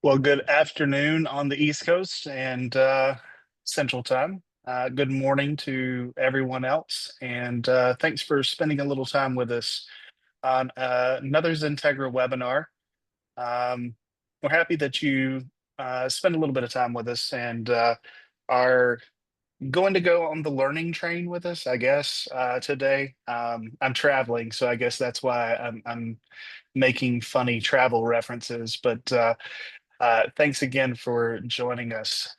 Well, good afternoon on the East Coast and Central Time. Good morning to everyone else, and thanks for spending a little time with us on another XenTegra webinar. Um, we're happy that you spend a little bit of time with us and are going to go on the learning train with us, I guess, today. I'm traveling, so I guess that's why I'm making funny travel references, but thanks again for joining us.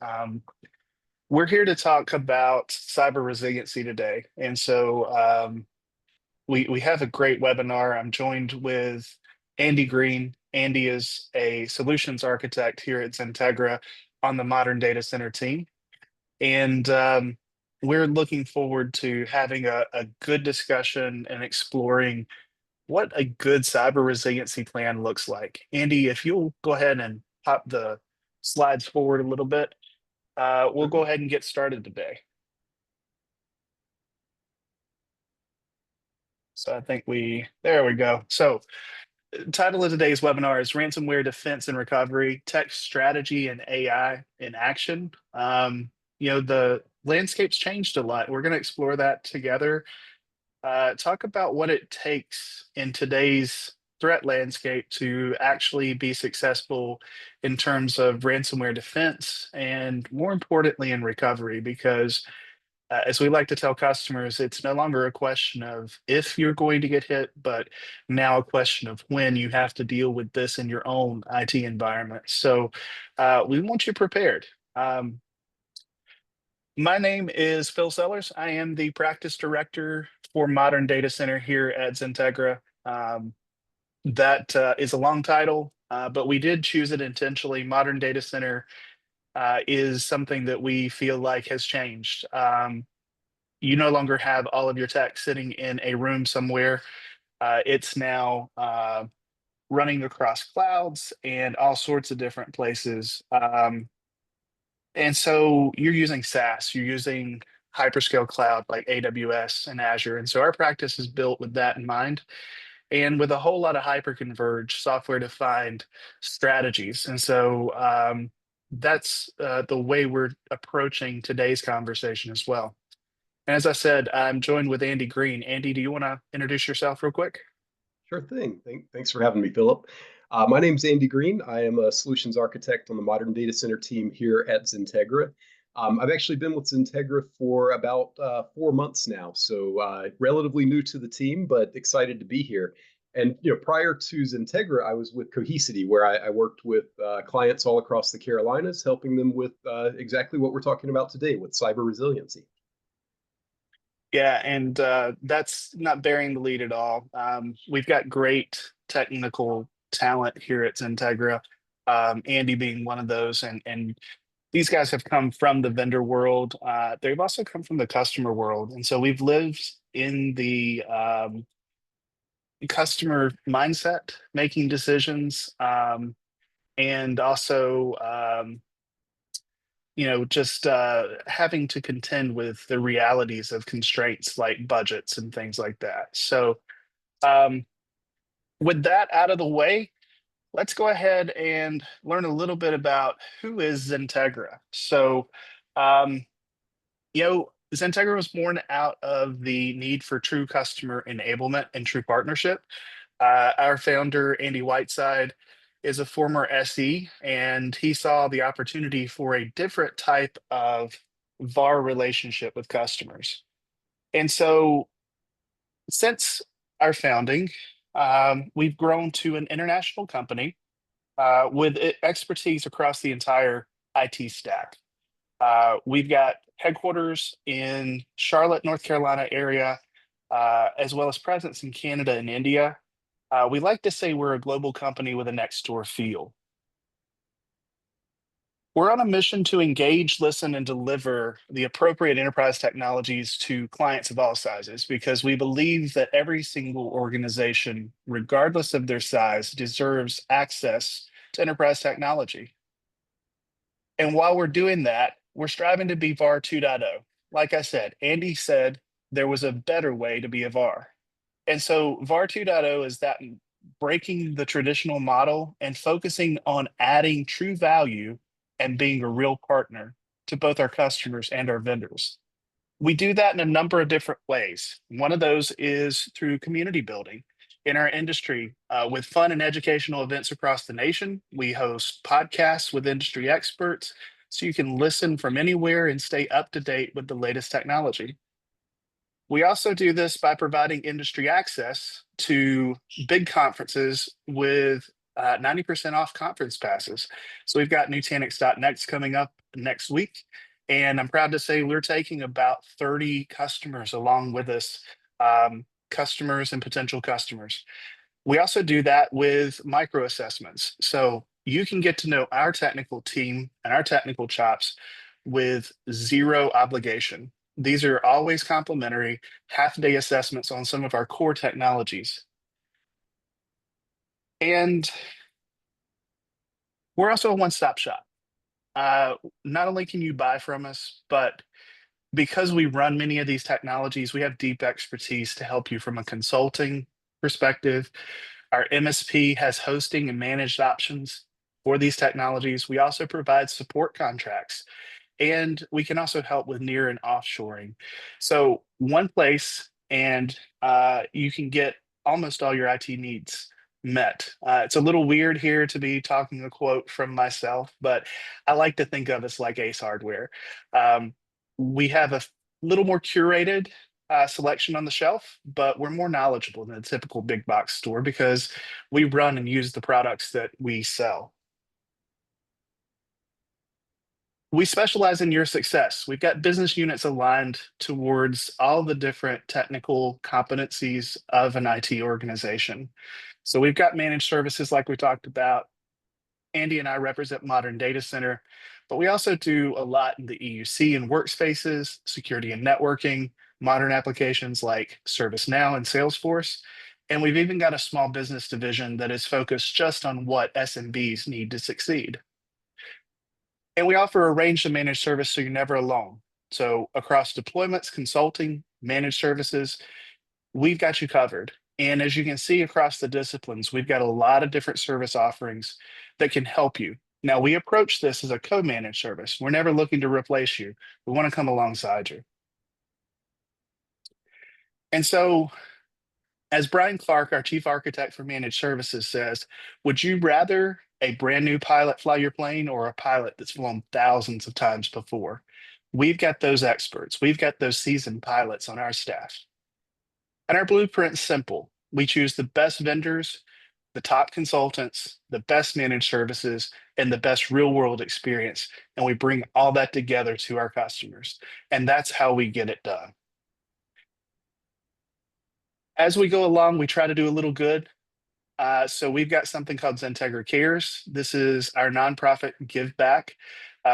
We're here to talk about cyber resiliency today. And so we have a great webinar. I'm joined with Andy Greene. Andy is a solutions architect here at XenTegra on the modern data center team. And we're looking forward to having a good discussion and exploring what a good cyber resiliency plan looks like. Andy, if you'll go ahead and pop the slides forward a little bit, we'll go ahead and get started today. So I think there we go. So title of today's webinar is Ransomware Defense and Recovery, Tech Strategy and AI in Action. The landscape's changed a lot. We're going to explore that together. Talk about what it takes in today's threat landscape to actually be successful in terms of ransomware defense and more importantly in recovery, because as we like to tell customers, it's no longer a question of if you're going to get hit, but now a question of when you have to deal with this in your own IT environment. So we want you prepared. My name is Phil Sellers. I am the practice director for Modern Data Center here at XenTegra. That is a long title, but we did choose it intentionally. Modern Data Center is something that we feel like has changed. You no longer have all of your tech sitting in a room somewhere. It's now running across clouds and all sorts of different places. And so you're using SaaS, you're using hyperscale cloud like AWS and Azure. And so our practice is built with that in mind and with a whole lot of hyperconverged software defined strategies. And so that's the way we're approaching today's conversation as well. And as I said, I'm joined with Andy Greene. Andy, do you want to introduce yourself real quick? Sure thing. Thanks for having me, Philip. My name's Andy Greene. I am a solutions architect on the modern data center team here at XenTegra. I've actually been with XenTegra for about 4 months now, so relatively new to the team, but excited to be here. And prior to XenTegra, I was with Cohesity, where I worked with clients all across the Carolinas, helping them with exactly what we're talking about today with cyber resiliency. Yeah, and that's not bearing the lead at all. We've got great technical talent here at XenTegra, Andy being one of those. And these guys have come from the vendor world. They've also come from the customer world. And so we've lived in the customer mindset, making decisions, and also just having to contend with the realities of constraints like budgets and things like that. So, um, with that out of the way, let's go ahead and learn a little bit about who is XenTegra. So, um, XenTegra was born out of the need for true customer enablement and true partnership. Our founder, Andy Whiteside, is a former SE, and he saw the opportunity for a different type of VAR relationship with customers. And so, since our founding, we've grown to an international company with expertise across the entire IT stack. We've got headquarters in Charlotte, North Carolina area, as well as presence in Canada and India. We like to say we're a global company with a next door feel. We're on a mission to engage, listen, and deliver the appropriate enterprise technologies to clients of all sizes because we believe that every single organization, regardless of their size, deserves access to enterprise technology. And while we're doing that, we're striving to be VAR 2.0. Like I said, Andy said there was a better way to be a VAR. And so VAR 2.0 is that breaking the traditional model and focusing on adding true value and being a real partner to both our customers and our vendors. We do that in a number of different ways. One of those is through community building. In our industry, with fun and educational events across the nation, we host podcasts with industry experts so you can listen from anywhere and stay up to date with the latest technology. We also do this by providing industry access to big conferences with 90% off conference passes. So we've got Nutanix.next coming up next week. And I'm proud to say we're taking about 30 customers along with us, customers and potential customers. We also do that with micro assessments. So you can get to know our technical team and our technical chops with zero obligation. These are always complimentary half-day assessments on some of our core technologies. And we're also a one-stop shop. Not only can you buy from us, but because we run many of these technologies, we have deep expertise to help you from a consulting perspective. Our MSP has hosting and managed options for these technologies. We also provide support contracts, and we can also help with near and offshoring. So one place, and you can get almost all your IT needs met. It's a little weird here to be talking a quote from myself, but I like to think of us like Ace Hardware. We have a little more curated selection on the shelf, but we're more knowledgeable than a typical big box store because we run and use the products that we sell. We specialize in your success. We've got business units aligned towards all the different technical competencies of an IT organization. So we've got managed services like we talked about. Andy and I represent modern data center, but we also do a lot in the EUC and workspaces, security and networking, modern applications like ServiceNow and Salesforce. And we've even got a small business division that is focused just on what SMBs need to succeed. And we offer a range of managed service so you're never alone. So across deployments, consulting, managed services, we've got you covered. And as you can see across the disciplines, we've got a lot of different service offerings that can help you. Now, we approach this as a co-managed service. We're never looking to replace you. We want to come alongside you. And so, as Brian Clark, our chief architect for managed services, says, would you rather a brand new pilot fly your plane or a pilot that's flown thousands of times before? We've got those experts. We've got those seasoned pilots on our staff. And our blueprint's simple. We choose the best vendors, the top consultants, the best managed services, and the best real world experience. And we bring all that together to our customers. And that's how we get it done. As we go along, we try to do a little good. So we've got something called XenTegra Cares. This is our nonprofit give back.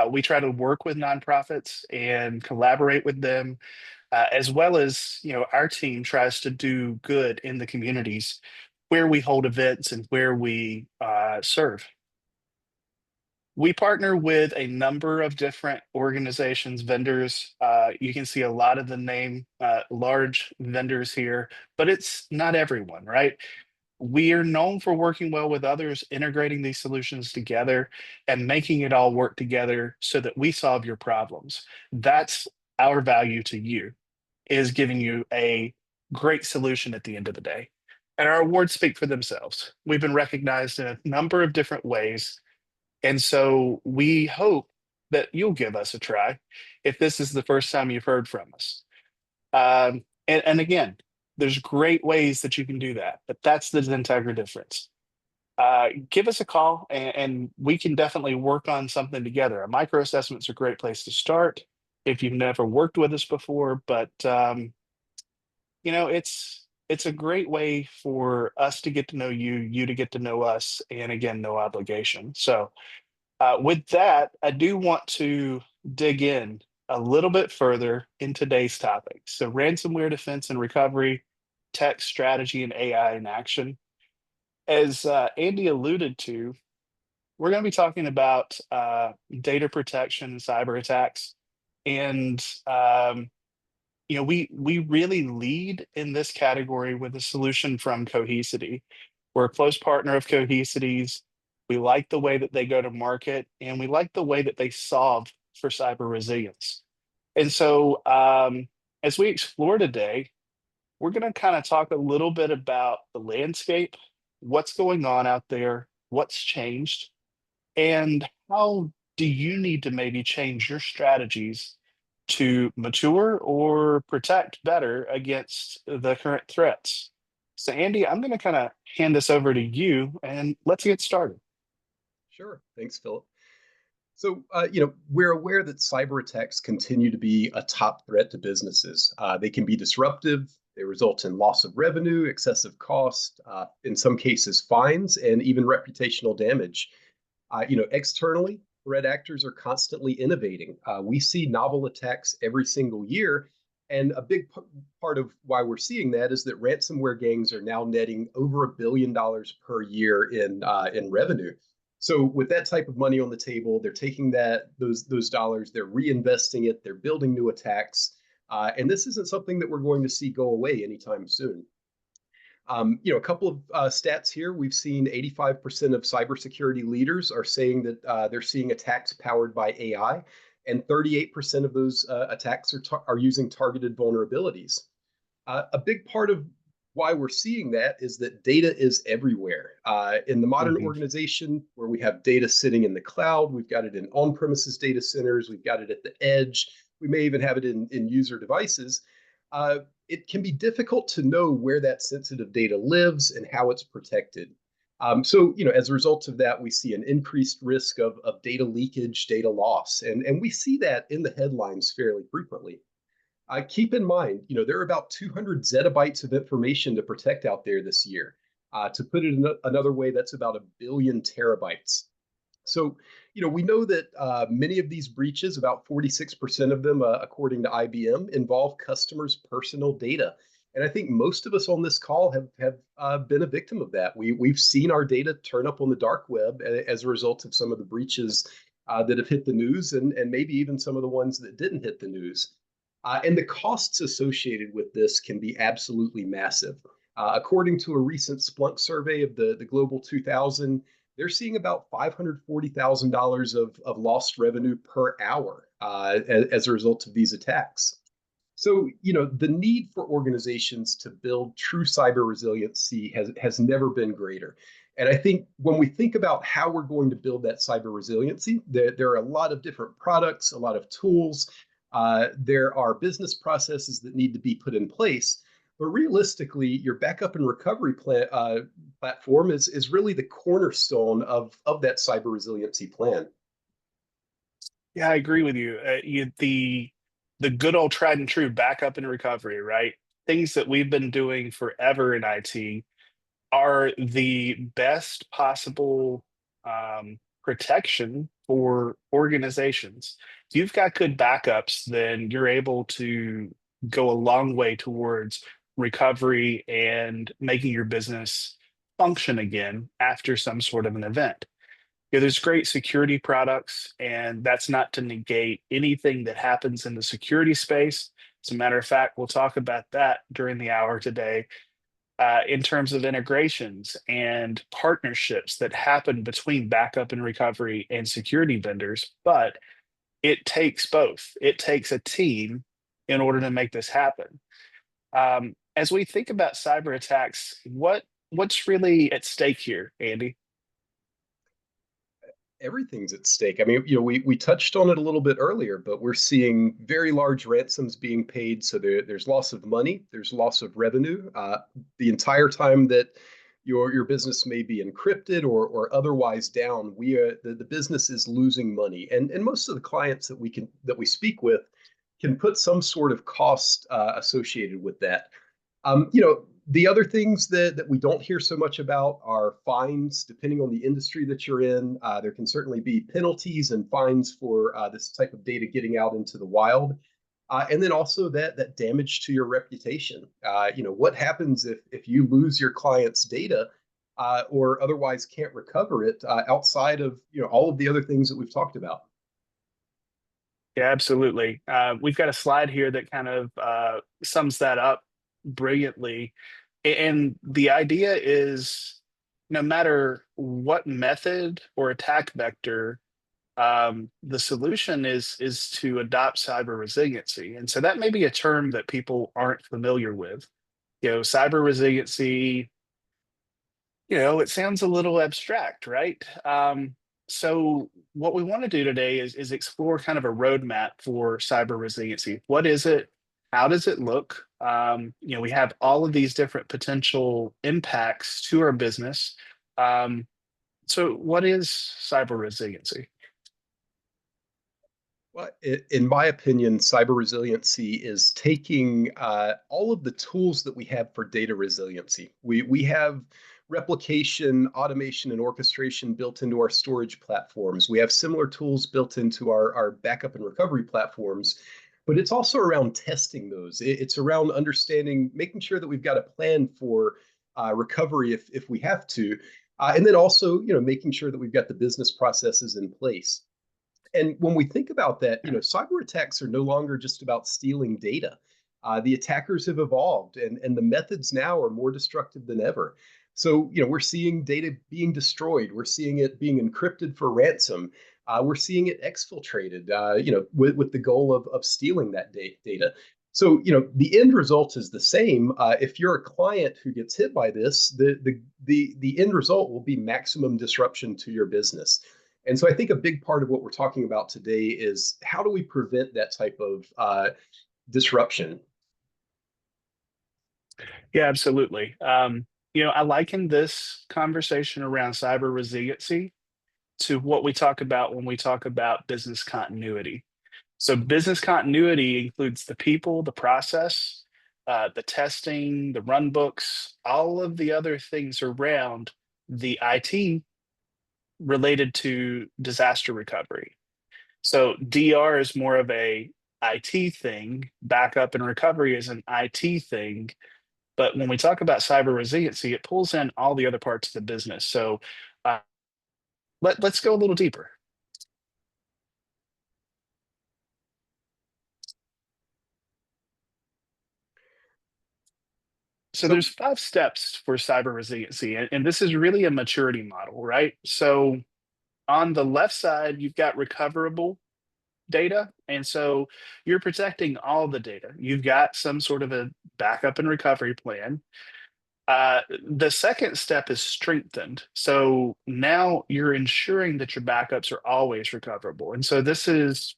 We try to work with nonprofits and collaborate with them, as well as our team tries to do good in the communities where we hold events and where we serve. We partner with a number of different organizations, vendors. You can see a lot of the name large vendors here, but it's not everyone, right? We are known for working well with others, integrating these solutions together and making it all work together so that we solve your problems. That's our value to you, is giving you a great solution at the end of the day. And our awards speak for themselves. We've been recognized in a number of different ways. And so we hope that you'll give us a try if this is the first time you've heard from us. And again, there's great ways that you can do that, but that's the XenTegra difference. Give us a call and we can definitely work on something together. A micro assessment's a great place to start if you've never worked with us before, but it's a great way for us to get to know you, you to get to know us, and again, no obligation. So with that, I do want to dig in a little bit further in today's topic. So ransomware defense and recovery, tech strategy, and AI in action. As Andy alluded to, we're going to be talking about data protection and cyber attacks. And we really lead in this category with a solution from Cohesity. We're a close partner of Cohesity's. We like the way that they go to market, and we like the way that they solve for cyber resilience. And so, as we explore today, we're going to kind of talk a little bit about the landscape, what's going on out there, what's changed, and how do you need to maybe change your strategies to mature or protect better against the current threats? So, Andy, I'm going to kind of hand this over to you and let's get started. Sure. Thanks, Philip. So, we're aware that cyber attacks continue to be a top threat to businesses. They can be disruptive. They result in loss of revenue, excessive cost, in some cases, fines, and even reputational damage. Externally, threat actors are constantly innovating. We see novel attacks every single year. And a big part of why we're seeing that is that ransomware gangs are now netting over $1 billion per year in revenue. So with that type of money on the table, they're taking those dollars, they're reinvesting it, they're building new attacks, and this isn't something that we're going to see go away anytime soon. A couple of stats here. We've seen 85% of cybersecurity leaders are saying that they're seeing attacks powered by AI, and 38% of those attacks are using targeted vulnerabilities. A big part of why we're seeing that is that data is everywhere. In the modern Mhm. organization, where we have data sitting in the cloud, we've got it in on-premises data centers, we've got it at the edge, we may even have it in user devices. It can be difficult to know where that sensitive data lives and how it's protected. As a result of that, we see an increased risk of data leakage, data loss, and we see that in the headlines fairly frequently. Keep in mind, there are about 200 zettabytes of information to protect out there this year. To put it another way, that's about a billion terabytes. So, we know that many of these breaches, about 46% of them, according to IBM, involve customers' personal data. And I think most of us on this call have been a victim of that. We've seen our data turn up on the dark web as a result of some of the breaches that have hit the news, and maybe even some of the ones that didn't hit the news. And the costs associated with this can be absolutely massive. According to a recent Splunk survey of the Global 2000, they're seeing about $540,000 of lost revenue per hour as a result of these attacks. So, the need for organizations to build true cyber resiliency has never been greater. And I think when we think about how we're going to build that cyber resiliency, there are a lot of different products, a lot of tools. There are business processes that need to be put in place. But realistically, your backup and recovery platform is really the cornerstone of that cyber resiliency plan. Yeah, I agree with you. The good old tried and true backup and recovery, right? Things that we've been doing forever in IT are the best possible protection for organizations. If you've got good backups, then you're able to go a long way towards recovery and making your business function again after some sort of an event. Yeah, there's great security products, and that's not to negate anything that happens in the security space. As a matter of fact, we'll talk about that during the hour today in terms of integrations and partnerships that happen between backup and recovery and security vendors. But it takes both. It takes a team in order to make this happen. As we think about cyber attacks, what's really at stake here, Andy? Everything's at stake. I mean, we touched on it a little bit earlier, but we're seeing very large ransoms being paid. So there's loss of money, there's loss of revenue. The entire time that your business may be encrypted or otherwise down, the business is losing money, and most of the clients that we speak with can put some sort of cost associated with that. The other things that we don't hear so much about are fines, depending on the industry that you're in. There can certainly be penalties and fines for this type of data getting out into the wild. And then also that damage to your reputation. What happens if you lose your client's data or otherwise can't recover it outside of all of the other things that we've talked about? Yeah, absolutely. We've got a slide here that kind of sums that up brilliantly. And the idea is no matter what method or attack vector, the solution is to adopt cyber resiliency. And so that may be a term that people aren't familiar with. Cyber resiliency, it sounds a little abstract, right? So what we want to do today is explore kind of a roadmap for cyber resiliency. What is it? How does it look? We have all of these different potential impacts to our business. So what is cyber resiliency? Well, in my opinion, cyber resiliency is taking all of the tools that we have for data resiliency. We have replication, automation, and orchestration built into our storage platforms. We have similar tools built into our backup and recovery platforms, but it's also around testing those. It's around understanding, making sure that we've got a plan for recovery if we have to, and then also, making sure that we've got the business processes in place. And when we think about that, cyber attacks are no longer just about stealing data. The attackers have evolved, and the methods now are more destructive than ever. So, we're seeing data being destroyed. We're seeing it being encrypted for ransom. We're seeing it exfiltrated, with the goal of stealing that data. So, the end result is the same. If you're a client who gets hit by this, the end result will be maximum disruption to your business. And so I think a big part of what we're talking about today is how do we prevent that type of disruption? Yeah, absolutely. I liken this conversation around cyber resiliency to what we talk about when we talk about business continuity. So, business continuity includes the people, the process, the testing, the run books, all of the other things around the IT related to disaster recovery. So, DR is more of a IT thing, backup and recovery is an IT thing. But when we talk about cyber resiliency, it pulls in all the other parts of the business. So, uh, let's go a little deeper. So So there's 5 steps for cyber resiliency, and this is really a maturity model, right? So on the left side, you've got recoverable data, and so you're protecting all the data. You've got some sort of a backup and recovery plan. The second step is strengthened. So now you're ensuring that your backups are always recoverable. And so this is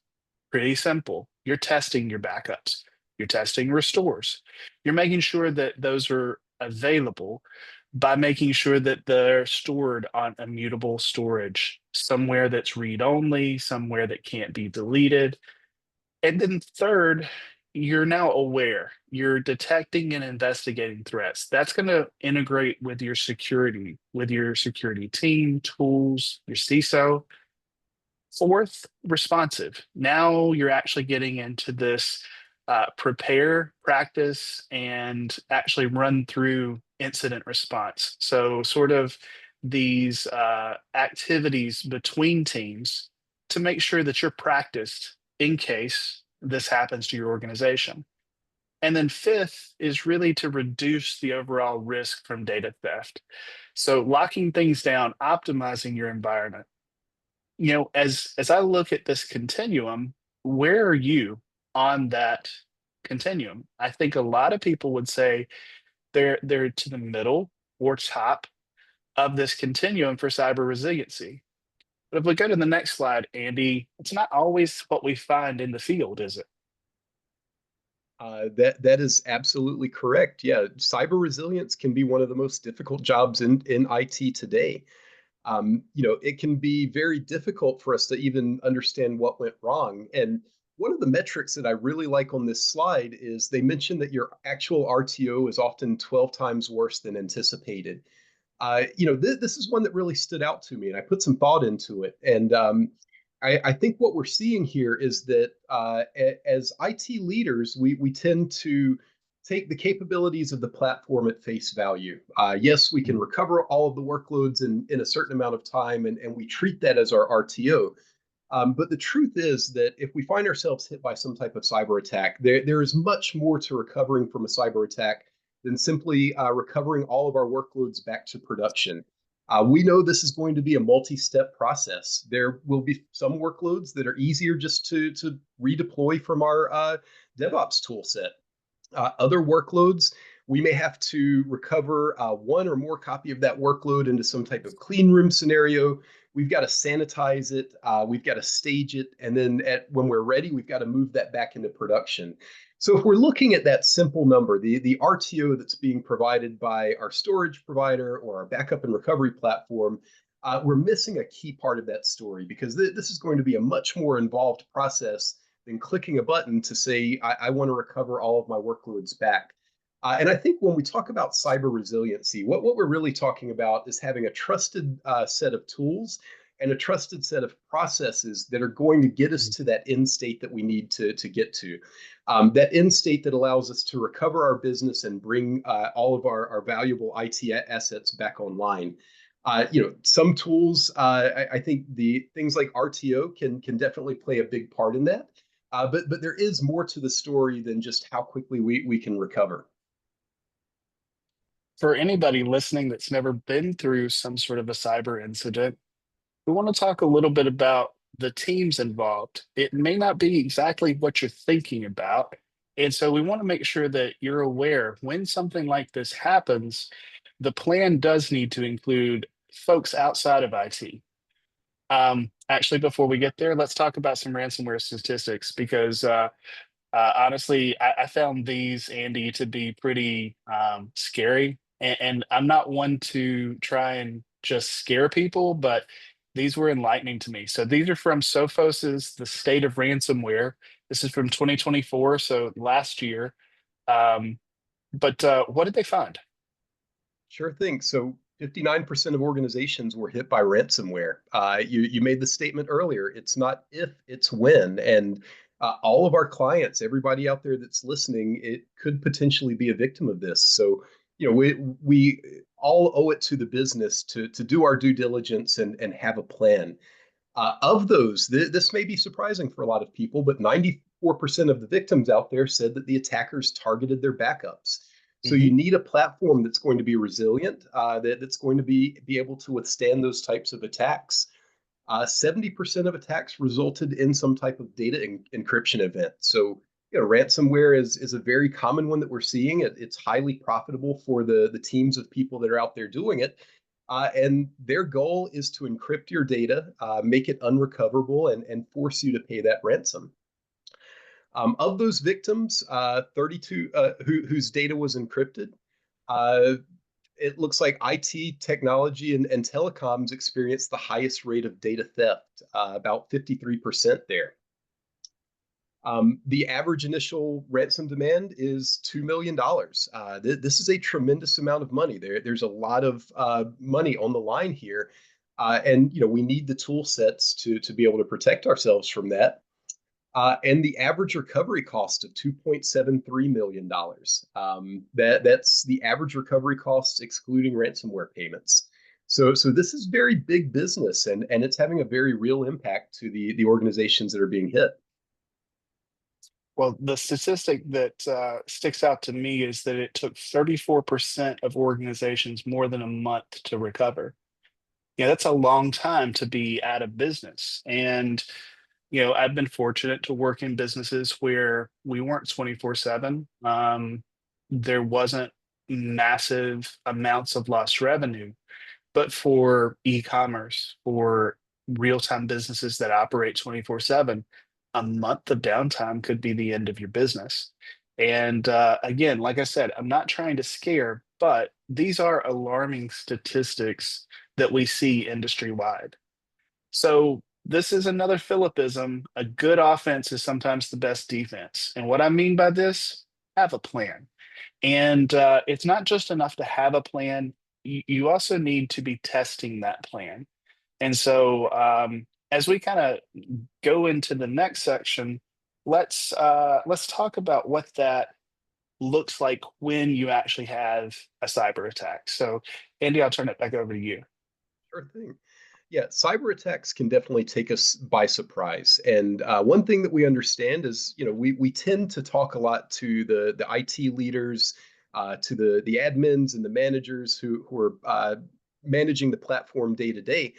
pretty simple. You're testing your backups, you're testing restores, you're making sure that those are available by making sure that they're stored on immutable storage, somewhere that's read only, somewhere that can't be deleted. And then third, you're now aware. You're detecting and investigating threats. That's going to integrate with your security team, tools, your CISO. Fourth, responsive. Now you're actually getting into this prepare, practice, and actually run through incident response. So, sort of these activities between teams to make sure that you're practiced in case this happens to your organization. And then fifth is really to reduce the overall risk from data theft. So, locking things down, optimizing your environment. As I look at this continuum, where are you on that continuum? I think a lot of people would say they're to the middle or top of this continuum for cyber resiliency. But if we go to the next slide, Andy, it's not always what we find in the field, is it? that is absolutely correct. Yeah, cyber resilience can be one of the most difficult jobs in IT today. It can be very difficult for us to even understand what went wrong. And one of the metrics that I really like on this slide is they mention that your actual RTO is often 12 times worse than anticipated. This is one that really stood out to me, and I put some thought into it. And I think what we're seeing here is that as IT leaders, we tend to take the capabilities of the platform at face value. Yes, we can recover all of the workloads in a certain amount of time, and we treat that as our RTO. But the truth is that if we find ourselves hit by some type of cyber attack, there is much more to recovering from a cyber attack than simply recovering all of our workloads back to production. We know this is going to be a multi-step process. There will be some workloads that are easier just to redeploy from our DevOps tool set. Other workloads, we may have to recover one or more copy of that workload into some type of clean room scenario. We've got to sanitize it. We've got to stage it. And then when we're ready, we've got to move that back into production. So if we're looking at that simple number, the RTO that's being provided by our storage provider or our backup and recovery platform, we're missing a key part of that story because this is going to be a much more involved process than clicking a button to say, I want to recover all of my workloads back. And I think when we talk about cyber resiliency, what we're really talking about is having a trusted set of tools and a trusted set of processes that are going to get us to that end state that we need to get to. That end state that allows us to recover our business and bring all of our valuable IT assets back online. Some tools, I think the things like RTO can definitely play a big part in that. But there is more to the story than just how quickly we can recover. For anybody listening that's never been through some sort of a cyber incident, we want to talk a little bit about the teams involved. It may not be exactly what you're thinking about. And so we want to make sure that you're aware when something like this happens, the plan does need to include folks outside of IT. Actually, before we get there, let's talk about some ransomware statistics because honestly, I found these, Andy, to be pretty scary. And I'm not one to try and just scare people, but these were enlightening to me. So these are from Sophos's The State of Ransomware. This is from 2024, so last year. Um, but what did they find? Sure thing. So 59% of organizations were hit by ransomware. You made the statement earlier. It's not if, it's when. And all of our clients, everybody out there that's listening, it could potentially be a victim of this. So, we all owe it to the business to do our due diligence and have a plan. Of those, this may be surprising for a lot of people, but 94% of the victims out there said that the attackers targeted their backups. So Mhm. you need a platform that's going to be resilient, that's going to be able to withstand those types of attacks. 70% of attacks resulted in some type of data encryption event. So, ransomware is a very common one that we're seeing. It's highly profitable for the teams of people that are out there doing it. And their goal is to encrypt your data, make it unrecoverable, and force you to pay that ransom. Of those victims, 32 whose data was encrypted, uh, it looks like IT technology and telecoms experienced the highest rate of data theft, about 53% there. The average initial ransom demand is $2 million. This is a tremendous amount of money. There's a lot of money on the line here. And we need the tool sets to be able to protect ourselves from that. And the average recovery cost of $2.73 million. That's the average recovery cost excluding ransomware payments. So this is very big business, and it's having a very real impact to the organizations that are being hit. Well, the statistic that sticks out to me is that it took 34% of organizations more than a month to recover. Yeah, that's a long time to be out of business. And, I've been fortunate to work in businesses where we weren't 24/7. There wasn't massive amounts of lost revenue, but for e-commerce, for real-time businesses that operate 24/7, a month of downtime could be the end of your business. And again, like I said, I'm not trying to scare, but these are alarming statistics that we see industry wide. So this is another Philippism. A good offense is sometimes the best defense. And what I mean by this, have a plan. And it's not just enough to have a plan. You also need to be testing that plan. And so as we kind of go into the next section, let's talk about what that looks like when you actually have a cyber attack. So Andy, I'll turn it back over to you. Sure thing. Yeah, cyber attacks can definitely take us by surprise. And one thing that we understand is, we tend to talk a lot to the IT leaders, to the admins and the managers who are managing the platform day to day.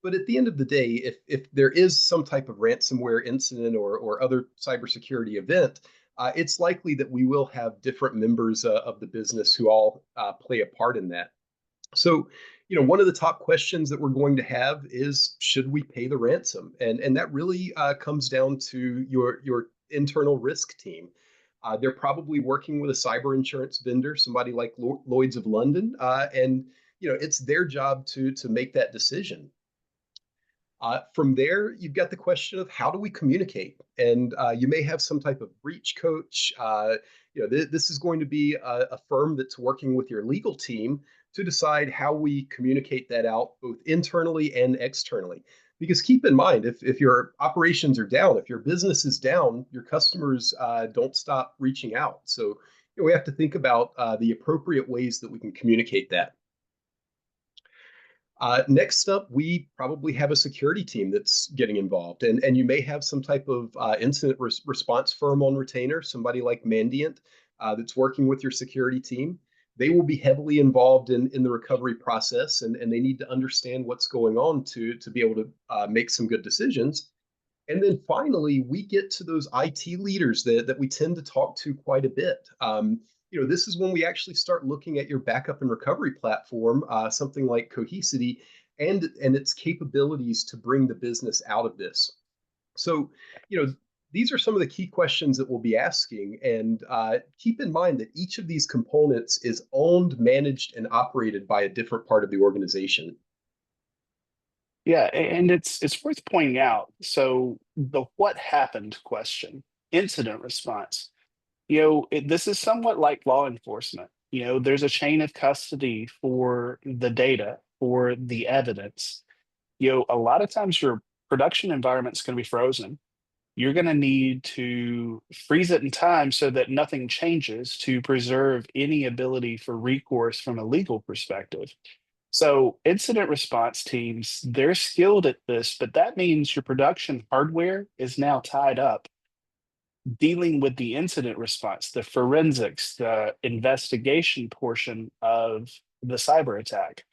But at the end of the day, if there is some type of ransomware incident or other cybersecurity event, it's likely that we will have different members of the business who all play a part in that. So, one of the top questions that we're going to have is, should we pay the ransom? And that really comes down to your internal risk team. They're probably working with a cyber insurance vendor, somebody like Lloyd's of London, and it's their job to make that decision. From there, you've got the question of, how do we communicate? And you may have some type of breach coach. This is going to be a firm that's working with your legal team to decide how we communicate that out both internally and externally. Because keep in mind, if your operations are down, if your business is down, your customers don't stop reaching out. So we have to think about the appropriate ways that we can communicate that. Next up, we probably have a security team that's getting involved, and you may have some type of incident response firm on retainer, somebody like Mandiant that's working with your security team. They will be heavily involved in the recovery process, and they need to understand what's going on to be able to make some good decisions. And then finally, we get to those IT leaders that we tend to talk to quite a bit. This is when we actually start looking at your backup and recovery platform, something like Cohesity, and its capabilities to bring the business out of this. So, these are some of the key questions that we'll be asking. And keep in mind that each of these components is owned, managed, and operated by a different part of the organization. Yeah, and it's worth pointing out. So the what happened question, incident response. This is somewhat like law enforcement. There's a chain of custody for the data, for the evidence. A lot of times your production environment's going to be frozen. You're going to need to freeze it in time so that nothing changes to preserve any ability for recourse from a legal perspective. So incident response teams, they're skilled at this, but that means your production hardware is now tied up dealing with the incident response, the forensics, the investigation portion of the cyber attack.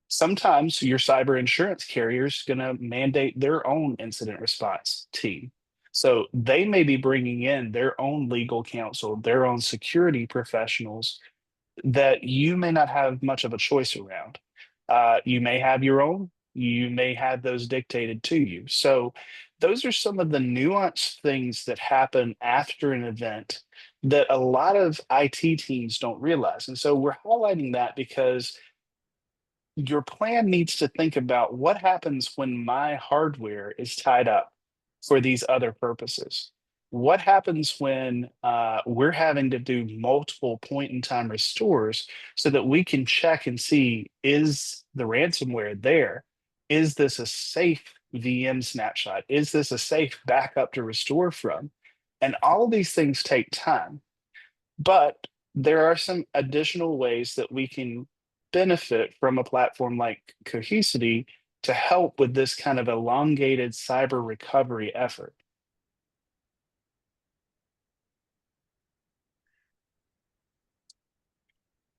Sometimes your cyber insurance carrier is going to mandate their own incident response team. So they may be bringing in their own legal counsel, their own security professionals that you may not have much of a choice around. You may have your own, you may have those dictated to you. So, those are some of the nuanced things that happen after an event that a lot of IT teams don't realize. And so, we're highlighting that because your plan needs to think about what happens when my hardware is tied up for these other purposes. What happens when we're having to do multiple point in time restores so that we can check and see, is the ransomware there? Is this a safe VM snapshot? Is this a safe backup to restore from? And all of these things take time. But there are some additional ways that we can benefit from a platform like Cohesity to help with this kind of elongated cyber recovery effort.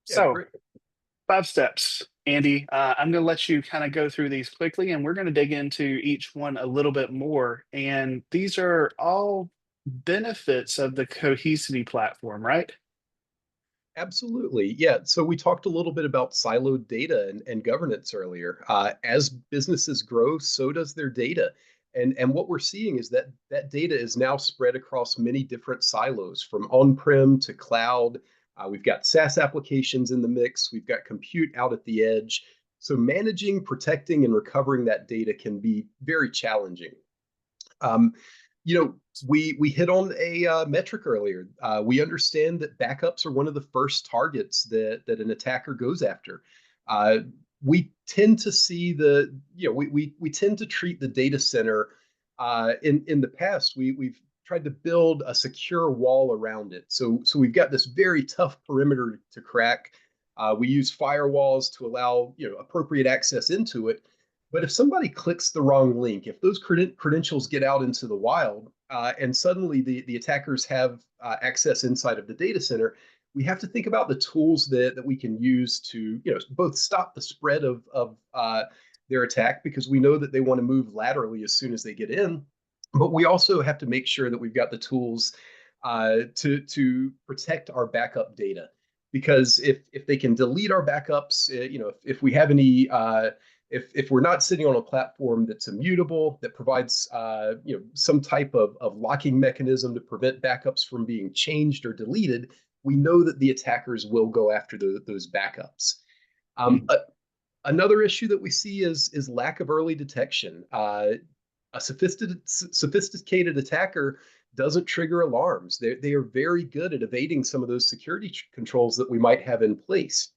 Yeah, So, great. 5 steps, Andy. I'm going to let you kind of go through these quickly, and we're going to dig into each one a little bit more. And these are all benefits of the Cohesity platform, right? Absolutely. Yeah. So we talked a little bit about siloed data and governance earlier. As businesses grow, so does their data. And what we're seeing is that that data is now spread across many different silos, from on-prem to cloud. We've got SaaS applications in the mix. We've got compute out at the edge. So managing, protecting, and recovering that data can be very challenging. Um, we hit on a metric earlier. We understand that backups are one of the first targets that an attacker goes after. We tend to see we tend to treat the data center in the past. We've tried to build a secure wall around it. So we've got this very tough perimeter to crack. We use firewalls to allow appropriate access into it. But if somebody clicks the wrong link, if those credentials get out into the wild, and suddenly the attackers have access inside of the data center, we have to think about the tools that we can use to, both stop the spread of their attack, because we know that they want to move laterally as soon as they get in, but we also have to make sure that we've got the tools to protect our backup data. Because if they can delete our backups, if we have any if we're not sitting on a platform that's immutable, that provides some type of locking mechanism to prevent backups from being changed or deleted, we know that the attackers will go after those backups. Um, Mm. a, Another issue that we see is lack of early detection. A sophisticated attacker doesn't trigger alarms. They are very good at evading some of those security controls that we might have in place.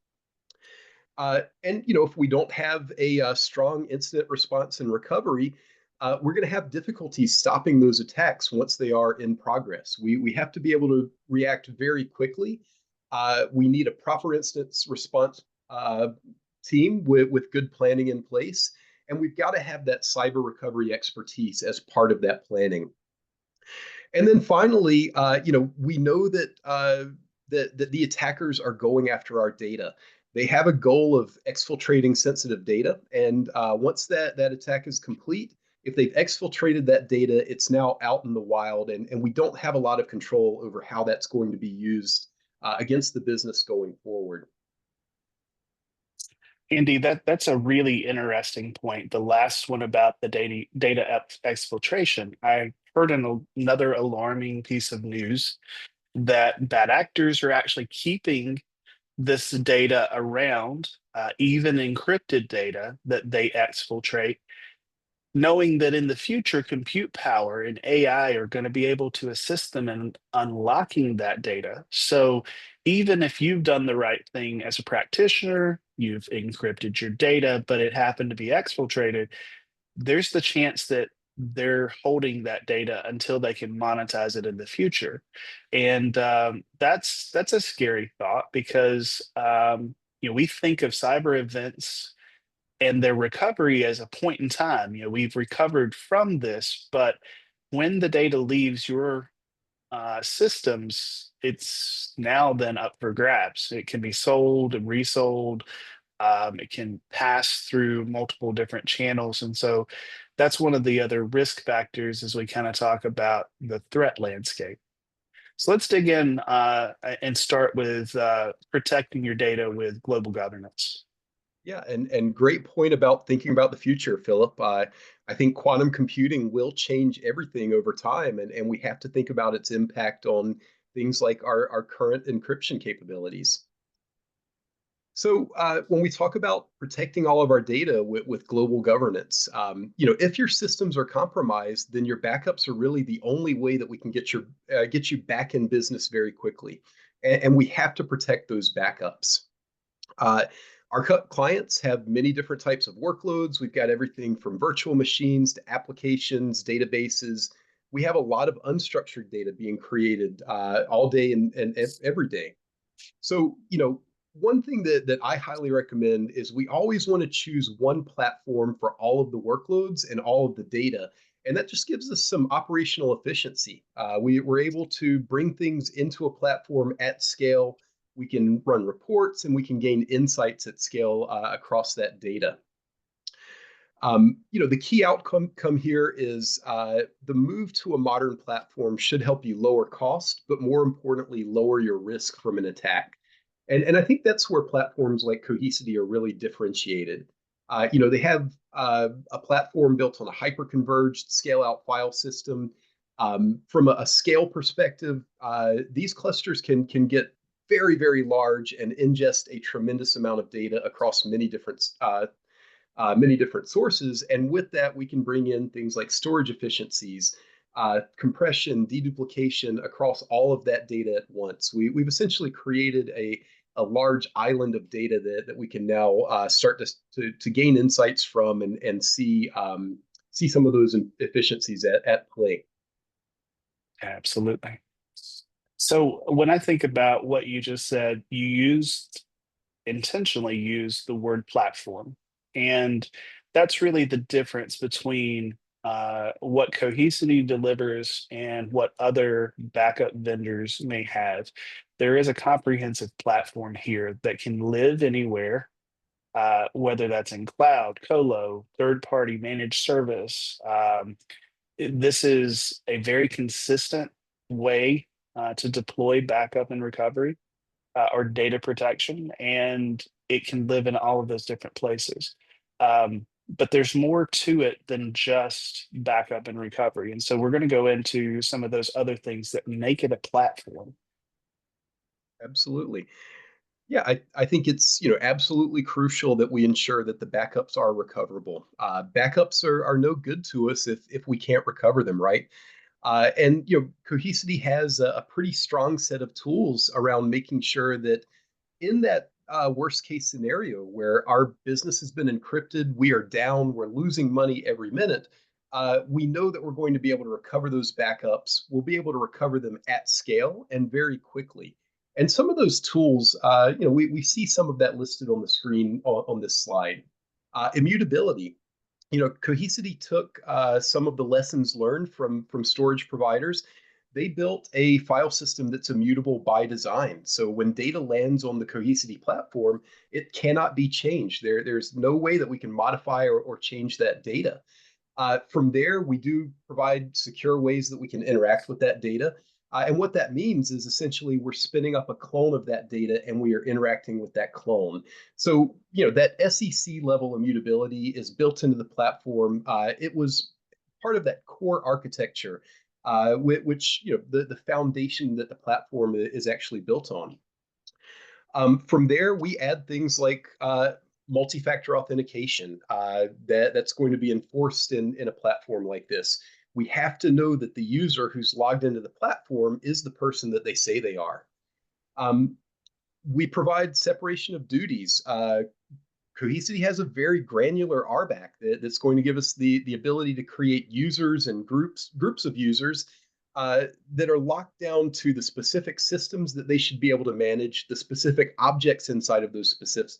And if we don't have a strong incident response and recovery, we're going to have difficulty stopping those attacks once they are in progress. We have to be able to react very quickly. We need a proper incident response team with good planning in place, and we've got to have that cyber recovery expertise as part of that planning. And then finally, we know that the attackers are going after our data. They have a goal of exfiltrating sensitive data, and once that attack is complete, if they've exfiltrated that data, it's now out in the wild, and we don't have a lot of control over how that's going to be used against the business going forward. Andy, that's a really interesting point. The last one about the data exfiltration. I heard another alarming piece of news that bad actors are actually keeping this data around, even encrypted data that they exfiltrate, knowing that in the future, compute power and AI are going to be able to assist them in unlocking that data. So even if you've done the right thing as a practitioner, you've encrypted your data, but it happened to be exfiltrated, there's the chance that they're holding that data until they can monetize it in the future. And that's a scary thought because we think of cyber events and their recovery as a point in time. We've recovered from this, but when the data leaves your systems, it's now then up for grabs. It can be sold and resold. It can pass through multiple different channels. And so that's one of the other risk factors as we kind of talk about the threat landscape. So let's dig in and start with protecting your data with global governance. Yeah, and great point about thinking about the future, Philip. I think quantum computing will change everything over time, and we have to think about its impact on things like our current encryption capabilities. So when we talk about protecting all of our data with global governance, if your systems are compromised, then your backups are really the only way that we can get you back in business very quickly, and we have to protect those backups. Uh, our clients have many different types of workloads. We've got everything from virtual machines to applications, databases. We have a lot of unstructured data being created all day and every day. So, one thing that I highly recommend is we always want to choose one platform for all of the workloads and all of the data. And that just gives us some operational efficiency. We're able to bring things into a platform at scale. We can run reports and we can gain insights at scale across that data. The key outcome here is the move to a modern platform should help you lower cost, but more importantly, lower your risk from an attack. And I think that's where platforms like Cohesity are really differentiated. They have a platform built on a hyper-converged scale-out file system. From a scale perspective, these clusters can get very, very large and ingest a tremendous amount of data across many different sources. And with that, we can bring in things like storage efficiencies, compression, deduplication across all of that data at once. We've essentially created a large island of data that we can now start to gain insights from and see some of those efficiencies at play. Absolutely. So when I think about what you just said, you intentionally used the word platform. And that's really the difference between what Cohesity delivers and what other backup vendors may have, there is a comprehensive platform here that can live anywhere, whether that's in cloud, colo, third-party managed service. This is a very consistent way to deploy backup and recovery or data protection, and it can live in all of those different places. But there's more to it than just backup and recovery. And so we're going to go into some of those other things that make it a platform. Absolutely. Yeah, I think it's absolutely crucial that we ensure that the backups are recoverable. Backups are no good to us if we can't recover them, right? And Cohesity has a pretty strong set of tools around making sure that in that worst case scenario where our business has been encrypted, we are down, we're losing money every minute. We know that we're going to be able to recover those backups. We'll be able to recover them at scale and very quickly. And some of those tools, we see some of that listed on the screen on this slide. Immutability. Cohesity took some of the lessons learned from storage providers. They built a file system that's immutable by design. So when data lands on the Cohesity platform, it cannot be changed. There's no way that we can modify or change that data. From there, we do provide secure ways that we can interact with that data. And what that means is essentially we're spinning up a clone of that data and we are interacting with that clone. So, that SEC level immutability is built into the platform. It was part of that core architecture, which, the foundation that the platform is actually built on. From there, we add things like multi-factor authentication that's going to be enforced in a platform like this. We have to know that the user who's logged into the platform is the person that they say they are. Um, we provide separation of duties. Cohesity has a very granular RBAC that's going to give us the ability to create users and groups of users that are locked down to the specific systems that they should be able to manage, the specific objects inside of those specific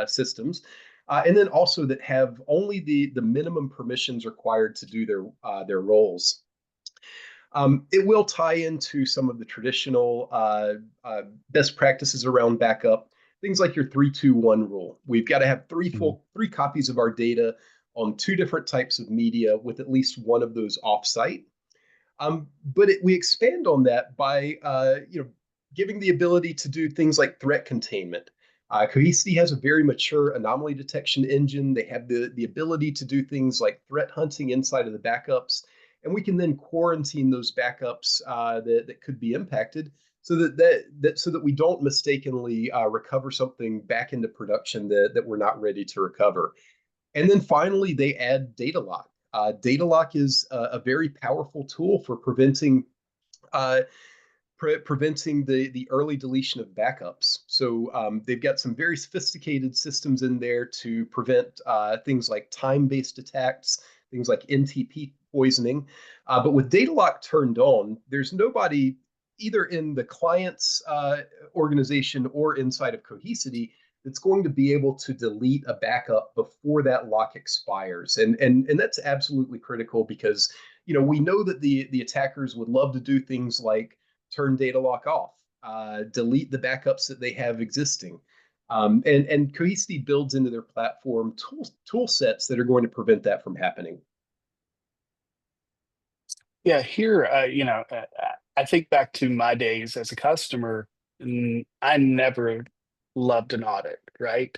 systems, and then also that have only the minimum permissions required to do their roles. It will tie into some of the traditional best practices around backup. Things like your 3-2-1 rule. We've got to have three copies of our data on two different types of media with at least one of those offsite. But we expand on that by giving the ability to do things like threat containment. Cohesity has a very mature anomaly detection engine. They have the ability to do things like threat hunting inside of the backups, and we can then quarantine those backups that could be impacted, so that we don't mistakenly recover something back into production that we're not ready to recover. And then finally, they add data lock. Data lock is a very powerful tool for uh, preventing the early deletion of backups. So they've got some very sophisticated systems in there to prevent things like time-based attacks, things like NTP poisoning. But with data lock turned on, there's nobody either in the client's organization or inside of Cohesity that's going to be able to delete a backup before that lock expires. And that's absolutely critical because we know that the attackers would love to do things like turn data lock off, delete the backups that they have existing. And Cohesity builds into their platform tool sets that are going to prevent that from happening. Yeah, here, I think back to my days as a customer, and I never loved an audit, right?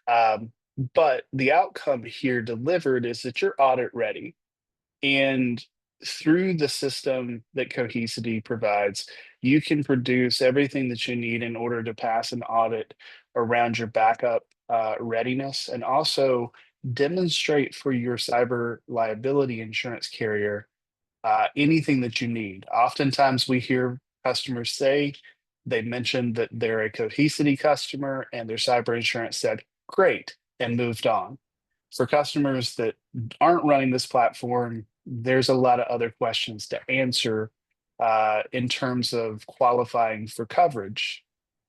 Um, but the outcome here delivered is that you're audit ready. And through the system that Cohesity provides, you can produce everything that you need in order to pass an audit around your backup readiness and also demonstrate for your cyber liability insurance carrier anything that you need. Oftentimes, we hear customers say they mentioned that they're a Cohesity customer and their cyber insurance said, great, and moved on. For customers that aren't running this platform, there's a lot of other questions to answer in terms of qualifying for coverage.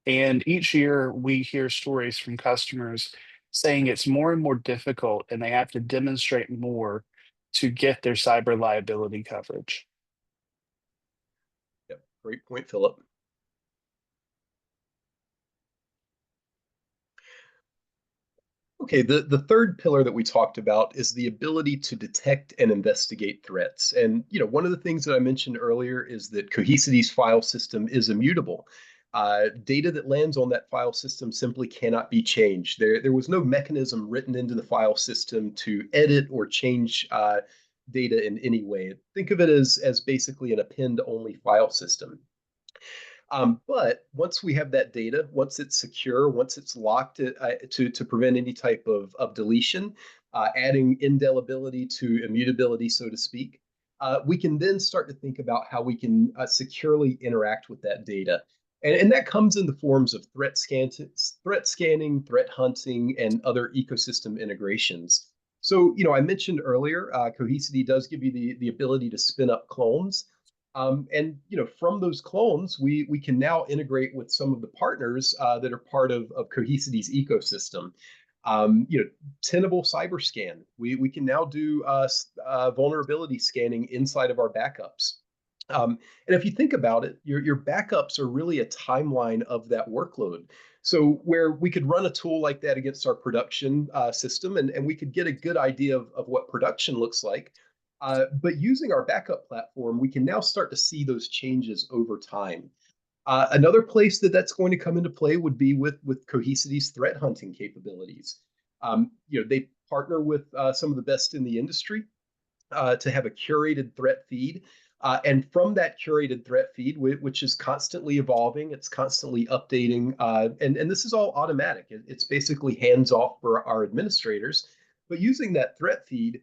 And each year we hear stories from customers saying it's more and more difficult and they have to demonstrate more to get their cyber liability coverage. Yep, great point, Philip. Okay, the third pillar that we talked about is the ability to detect and investigate threats. And one of the things that I mentioned earlier is that Cohesity's file system is immutable. Data that lands on that file system simply cannot be changed. There was no mechanism written into the file system to edit or change data in any way. Think of it as basically an append-only file system. But once we have that data, once it's secure, once it's locked to prevent any type of deletion, adding indelibility to immutability, so to speak, we can then start to think about how we can securely interact with that data. And that comes in the forms of threat scanning, threat hunting, and other ecosystem integrations. So, I mentioned earlier, Cohesity does give you the ability to spin up clones. And from those clones, we can now integrate with some of the partners that are part of Cohesity's ecosystem. Tenable cyber scan. We can now do vulnerability scanning inside of our backups. And if you think about it, your backups are really a timeline of that workload. So where we could run a tool like that against our production system, and we could get a good idea of what production looks like. But using our backup platform, we can now start to see those changes over time. Another place that's going to come into play would be with Cohesity's threat hunting capabilities. They partner with some of the best in the industry to have a curated threat feed. And from that curated threat feed, which is constantly evolving, it's constantly updating, and this is all automatic. It's basically hands off for our administrators. But using that threat feed,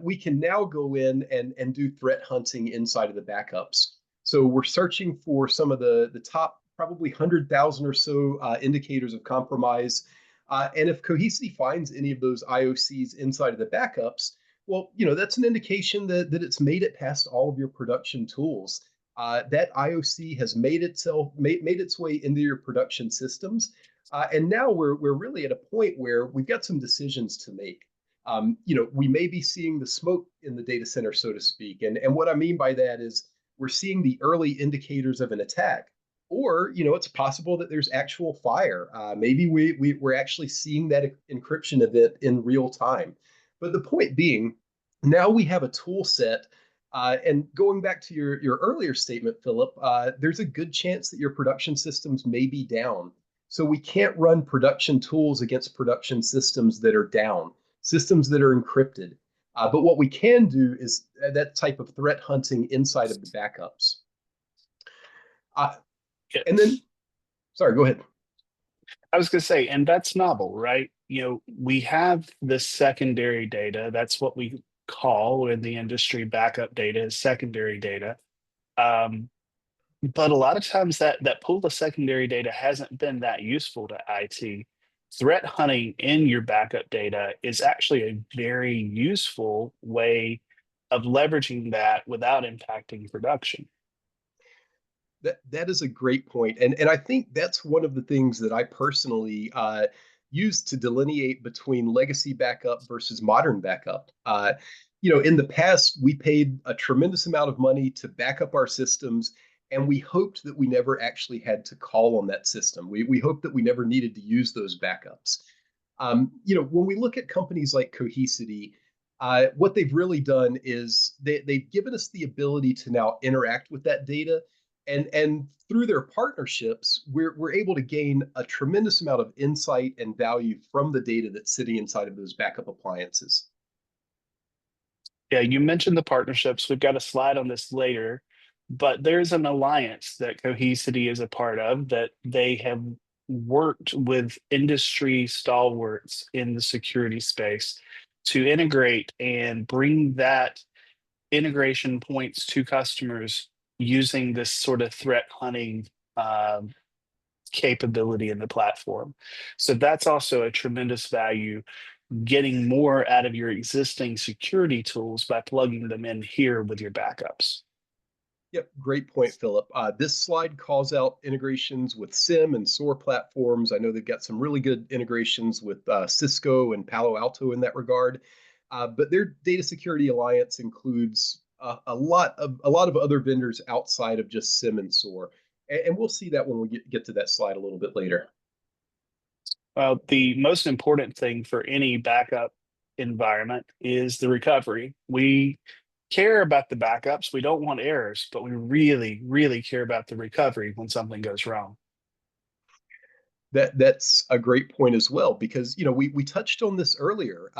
we can now go in and do threat hunting inside of the backups. So we're searching for some of the top probably 100,000 or so indicators of compromise. And if Cohesity finds any of those IOCs inside of the backups, well, that's an indication that it's made it past all of your production tools. That IOC has made its way into your production systems, and now we're really at a point where we've got some decisions to make. We may be seeing the smoke in the data center, so to speak, and what I mean by that is we're seeing the early indicators of an attack, or it's possible that there's actual fire. Maybe we're actually seeing that encryption event in real time. But the point being, now we have a tool set. And going back to your earlier statement, Philip, there's a good chance that your production systems may be down. So we can't run production tools against production systems that are down, systems that are encrypted. But what we can do is that type of threat hunting inside of the backups. And then, sorry, go ahead. I was going to say, and that's novel, right? We have the secondary data. That's what we call in the industry backup data is secondary data. But a lot of times that pool of secondary data hasn't been that useful to IT. Threat hunting in your backup data is actually a very useful way of leveraging that without impacting production. That is a great point, and I think that's one of the things that I personally use to delineate between legacy backup versus modern backup. In the past, we paid a tremendous amount of money to back up our systems, and we hoped that we never actually had to call on that system. We hoped that we never needed to use those backups. When we look at companies like Cohesity, what they've really done is they've given us the ability to now interact with that data. And through their partnerships, we're able to gain a tremendous amount of insight and value from the data that's sitting inside of those backup appliances. Yeah, you mentioned the partnerships. We've got a slide on this later, but there's an alliance that Cohesity is a part of that they have worked with industry stalwarts in the security space to integrate and bring that integration points to customers using this sort of threat hunting capability in the platform. So that's also a tremendous value, getting more out of your existing security tools by plugging them in here with your backups. Yep, great point, Philip. This slide calls out integrations with SIEM and SOAR platforms. I know they've got some really good integrations with Cisco and Palo Alto in that regard. But their data security alliance includes a lot of other vendors outside of just SIM and SOAR, and we'll see that when we get to that slide a little bit later. Well, the most important thing for any backup environment is the recovery. We care about the backups. We don't want errors, but we really, really care about the recovery when something goes wrong. That's a great point as well, because we touched on this earlier.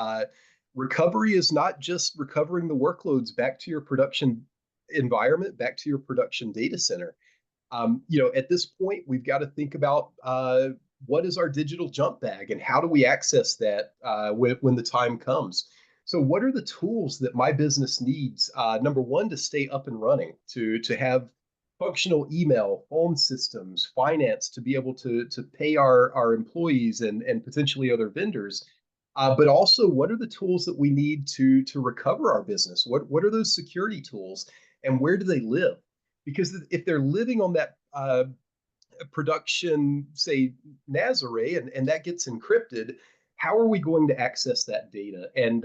Recovery is not just recovering the workloads back to your production environment, back to your production data center. At this point, we've got to think about what is our digital jump bag and how do we access that when the time comes. So, what are the tools that my business needs? Number one, to stay up and running, to have functional email, phone systems, finance, to be able to pay our employees and potentially other vendors. But also, what are the tools that we need to recover our business? What are those security tools, and where do they live? Because if they're living on that production, say, Nazare, and that gets encrypted, how are we going to access that data? And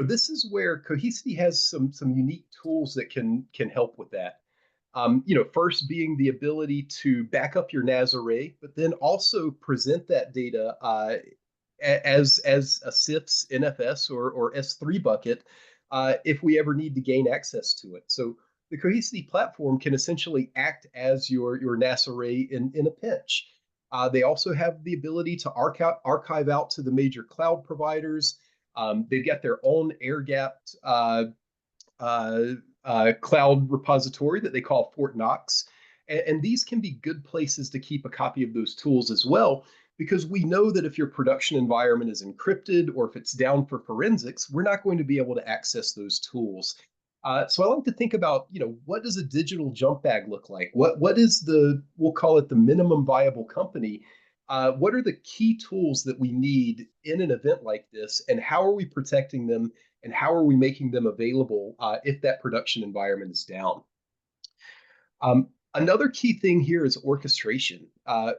this is where Cohesity has some unique tools that can help with that. First being the ability to back up your Nazare, but then also present that data as a CIFS, NFS, or S3 bucket if we ever need to gain access to it. So the Cohesity platform can essentially act as your NAS array in a pinch. They also have the ability to archive out to the major cloud providers. They've got their own air-gapped cloud repository that they call Fort Knox. And these can be good places to keep a copy of those tools as well, because we know that if your production environment is encrypted or if it's down for forensics, we're not going to be able to access those tools. So I like to think about, what does a digital jump bag look like? What is we'll call it the minimum viable company. What are the key tools that we need in an event like this, and how are we protecting them, and how are we making them available if that production environment is down? Another key thing here is orchestration.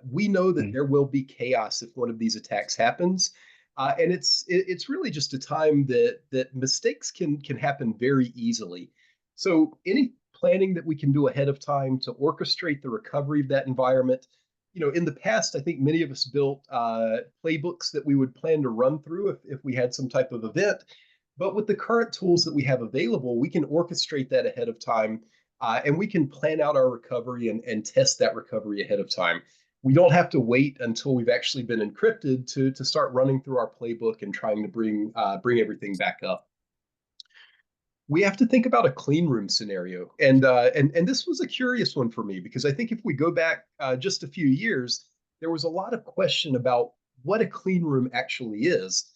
We know that Mm. there will be chaos if one of these attacks happens, and it's really just a time that mistakes can happen very easily. So any planning that we can do ahead of time to orchestrate the recovery of that environment. In the past, I think many of us built playbooks that we would plan to run through if we had some type of event. But with the current tools that we have available, we can orchestrate that ahead of time, and we can plan out our recovery and test that recovery ahead of time. We don't have to wait until we've actually been encrypted to start running through our playbook and trying to bring everything back up. We have to think about a clean room scenario, and this was a curious one for me, because I think if we go back just a few years, there was a lot of question about what a clean room actually is.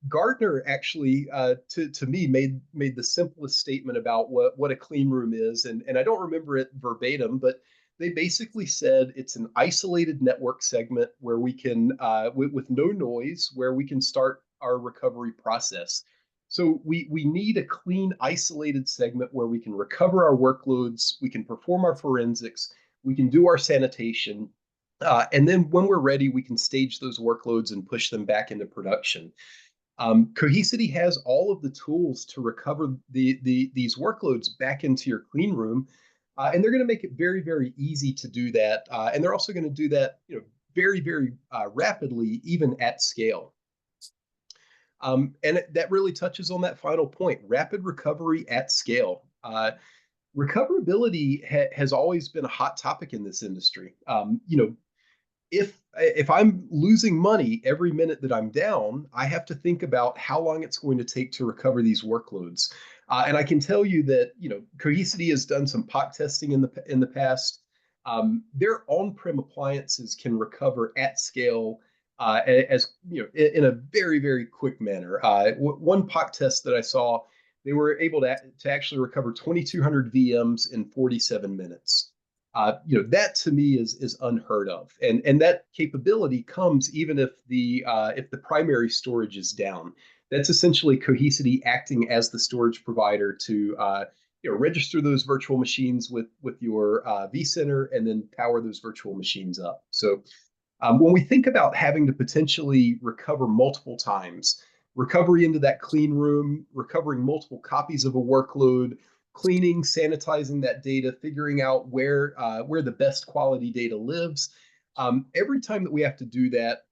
Gartner actually, to me, made the simplest statement about what a clean room is, and I don't remember it verbatim, but they basically said it's an isolated network segment where we can, with no noise, where we can start our recovery process. So we need a clean, isolated segment where we can recover our workloads, we can perform our forensics, we can do our sanitation, and then when we're ready, we can stage those workloads and push them back into production. Cohesity has all of the tools to recover these workloads back into your clean room, and they're going to make it very, very easy to do that. And they're also going to do that, very, very rapidly, even at scale. And that really touches on that final point: rapid recovery at scale. Recoverability has always been a hot topic in this industry. If I'm losing money every minute that I'm down, I have to think about how long it's going to take to recover these workloads. And I can tell you that Cohesity has done some POC testing in the past. Their on-prem appliances can recover at scale, as in a very, very quick manner. One POC test that I saw, they were able to actually recover 2,200 VMs in 47 minutes. That to me is unheard of, and that capability comes even if the primary storage is down. That's essentially Cohesity acting as the storage provider to register those virtual machines with your vCenter, and then power those virtual machines up. So when we think about having to potentially recover multiple times, recovery into that clean room, recovering multiple copies of a workload, cleaning, sanitizing that data, figuring out where the best quality data lives. Every time that we have to do that,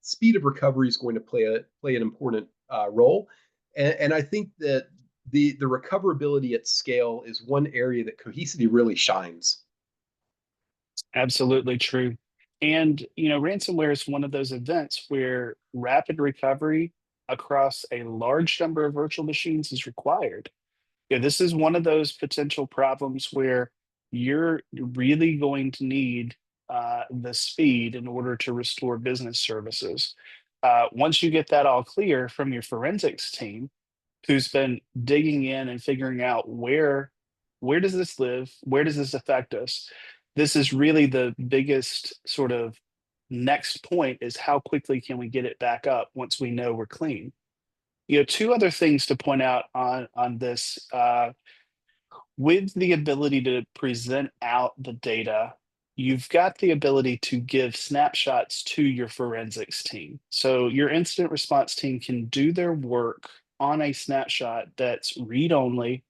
speed of recovery is going to play an important role. And I think that the recoverability at scale is one area that Cohesity really shines. Absolutely true. And, ransomware is one of those events where rapid recovery across a large number of virtual machines is required. Yeah, this is one of those potential problems where you're really going to need the speed in order to restore business services. Once you get that all clear from your forensics team, who's been digging in and figuring out where does this live? Where does this affect us? This is really the biggest sort of next point is how quickly can we get it back up once we know we're clean? Two other things to point out on this. With the ability to present out the data, you've got the ability to give snapshots to your forensics team. So your incident response team can do their work on a snapshot that's read only,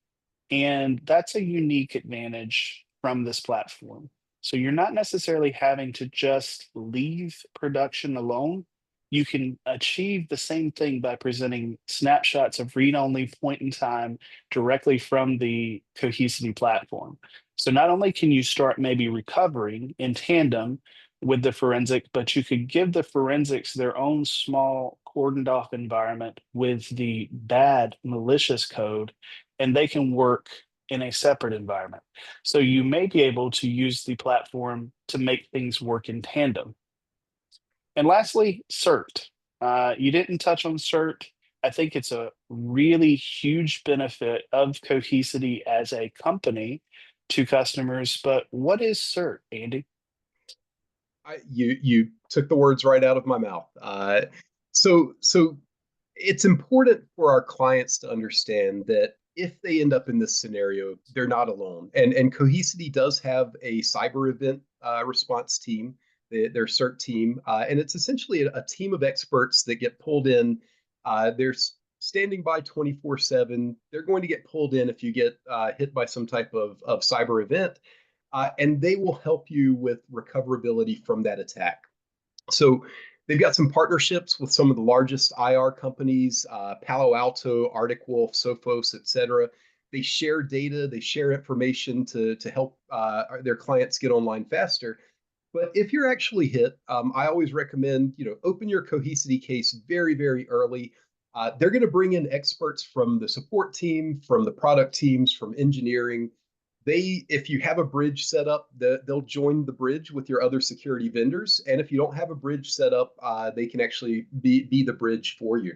and that's a unique advantage from this platform. So you're not necessarily having to just leave production alone. You can achieve the same thing by presenting snapshots of read-only point in time directly from the Cohesity platform. So not only can you start maybe recovering in tandem with the forensic, but you could give the forensics their own small cordoned off environment with the bad malicious code, and they can work in a separate environment. So you may be able to use the platform to make things work in tandem. And lastly, CERT. You didn't touch on CERT. I think it's a really huge benefit of Cohesity as a company to customers. But what is CERT, Andy? You took the words right out of my mouth. So it's important for our clients to understand that if they end up in this scenario, they're not alone. And Cohesity does have a cyber event response team, their CERT team, and it's essentially a team of experts that get pulled in. They're standing by 24/7. They're going to get pulled in if you get hit by some type of cyber event, and they will help you with recoverability from that attack. So they've got some partnerships with some of the largest IR companies, Palo Alto, Arctic Wolf, Sophos, et cetera. They share data, they share information to help their clients get online faster. But if you're actually hit, I always recommend, open your Cohesity case very, very early. They're going to bring in experts from the support team, from the product teams, from engineering. If you have a bridge set up, they'll join the bridge with your other security vendors. And if you don't have a bridge set up, they can actually be the bridge for you.